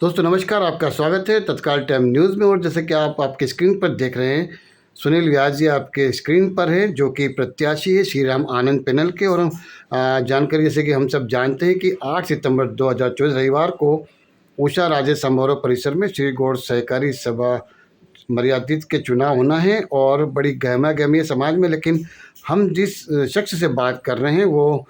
दोस्तों नमस्कार, आपका स्वागत है तत्काल टाइम न्यूज़ में। और जैसे कि आप आपकी स्क्रीन पर देख रहे हैं, सुनील व्यास जी आपके स्क्रीन पर है, जो कि प्रत्याशी है श्री राम आनंद पैनल के। और जानकारी जैसे कि हम सब जानते हैं कि 8 सितंबर 2024 रविवार को उषा राजे समारोह परिसर में श्री गौड़ सहकारी सभा मर्यादित के चुनाव होना है और बड़ी गहमा गहमी है समाज में। लेकिन हम जिस शख्स से बात कर रहे हैं वो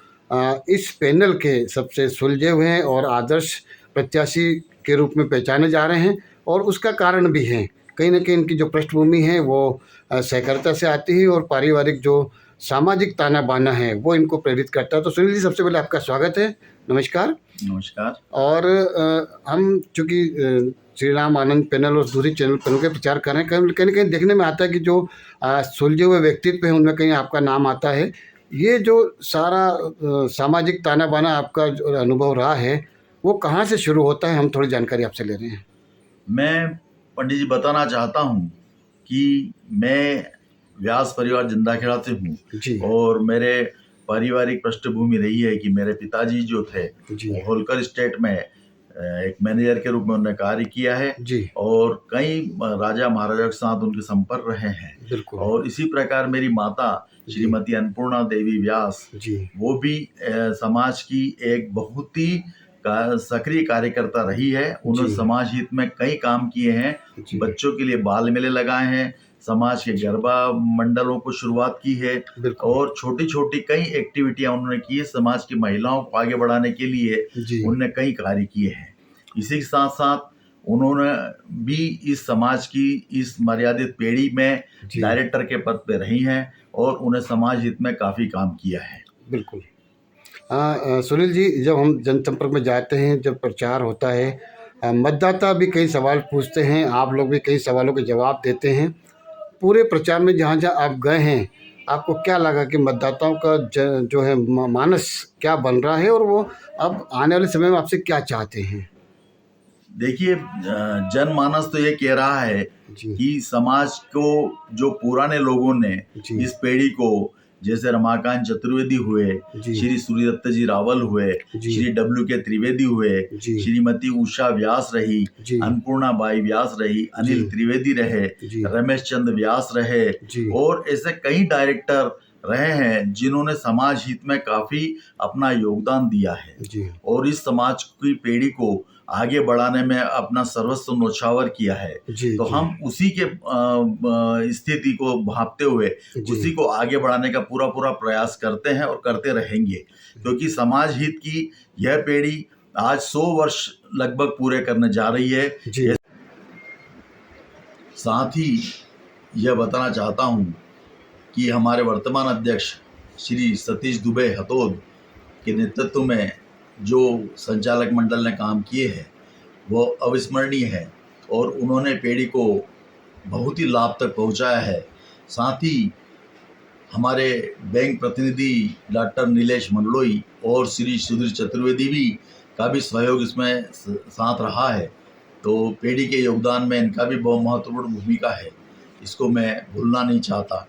इस पैनल के सबसे सुलझे हुए हैं और आदर्श प्रत्याशी के रूप में पहचाने जा रहे हैं। और उसका कारण भी है, कहीं ना कहीं इनकी जो पृष्ठभूमि है वो सहकारिता से आती है और पारिवारिक जो सामाजिक ताना बाना है वो इनको प्रेरित करता है। तो सुनील जी, सबसे पहले आपका स्वागत है, नमस्कार। नमस्कार। और हम चूँकि श्री राम आनंद पैनल और दूसरी चैनल पैनल के प्रचार कर रहे हैं, कहीं ना कहीं देखने में आता है कि जो सुलझे हुए व्यक्तित्व हैं उनमें कहीं आपका नाम आता है। ये जो सारा सामाजिक ताना बाना आपका जो अनुभव रहा है वो कहाँ से शुरू होता है, हम थोड़ी जानकारी आपसे ले रहे हैं। मैं पंडित जी बताना चाहता हूँ कि मैं व्यास परिवार जिंदाखेड़ा से जी हूँ और मेरे पारिवारिक पृष्ठभूमि रही है कि मेरे पिताजी जो थे जी वो होलकर स्टेट में एक मैनेजर के रूप में उन्होंने कार्य किया है जी और कई राजा महाराजा के साथ उनके संपर्क रहे हैं। बिल्कुल। और इसी प्रकार मेरी माता श्रीमती अन्नपूर्णा देवी व्यास जी वो भी समाज की एक बहुत ही सक्रिय कार्यकर्ता रही है। उन्होंने जी समाज हित में कई काम किए हैं, जी बच्चों के लिए बाल मेले लगाए हैं, समाज के गरबा मंडलों को शुरुआत की है बिल्कुल। और छोटी छोटी कई एक्टिविटियां उन्होंने की है। समाज की महिलाओं को आगे बढ़ाने के लिए जी उन्होंने कई कार्य किए हैं। इसी के साथ साथ उन्होंने भी इस समाज की इस मर्यादित पीढ़ी में जी डायरेक्टर के पद पे रही हैं और उन्हें समाज हित में काफी काम किया है। बिल्कुल। सुनील जी, जब हम जनसंपर्क में जाते हैं, जब प्रचार होता है, मतदाता भी कई सवाल पूछते हैं, आप लोग भी कई सवालों के जवाब देते हैं। पूरे प्रचार में जहाँ जहाँ आप गए हैं, आपको क्या लगा कि मतदाताओं का जो है मानस क्या बन रहा है और वो अब आने वाले समय में आपसे क्या चाहते हैं? देखिए, जनमानस तो ये कह रहा है जी कि समाज को जो पुराने लोगों ने जी इस पीढ़ी को, जैसे रमाकांत चतुर्वेदी हुए, जी श्री सूर्यदत्त जी रावल हुए, जी श्री डब्ल्यू के त्रिवेदी हुए, जी श्रीमती उषा व्यास रही, जी अन्नपूर्णा बाई व्यास रही, अनिल जी त्रिवेदी रहे, जी रमेश चंद्र व्यास रहे जी और ऐसे कई डायरेक्टर रहे हैं जिन्होंने समाज हित में काफी अपना योगदान दिया है जी और इस समाज की पीढ़ी को आगे बढ़ाने में अपना सर्वस्व न्योछावर किया है। जी तो जी हम उसी के स्थिति को भांपते हुए जी उसी को आगे बढ़ाने का पूरा पूरा प्रयास करते हैं और करते रहेंगे, क्योंकि समाज हित की यह पीढ़ी आज 100 वर्ष लगभग पूरे करने जा रही है। जी साथ ही यह बताना चाहता हूँ कि हमारे वर्तमान अध्यक्ष श्री सतीश दुबे हतोद के नेतृत्व में जो संचालक मंडल ने काम किए हैं वो अविस्मरणीय है और उन्होंने पीढ़ी को बहुत ही लाभ तक पहुंचाया है। साथ ही हमारे बैंक प्रतिनिधि डॉक्टर नीलेश मंडलोई और श्री सुधीर चतुर्वेदी भी का भी सहयोग इसमें साथ रहा है। तो पीढ़ी के योगदान में इनका भी बहुत महत्वपूर्ण भूमिका है, इसको मैं भूलना नहीं चाहता।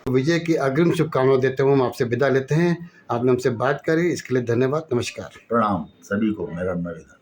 विजय की अग्रिम शुभकामनाएं देते हुए हम आपसे विदा लेते हैं। आपने हमसे बात करी, इसके लिए धन्यवाद, नमस्कार। प्रणाम सभी को, मेरा निवेदन।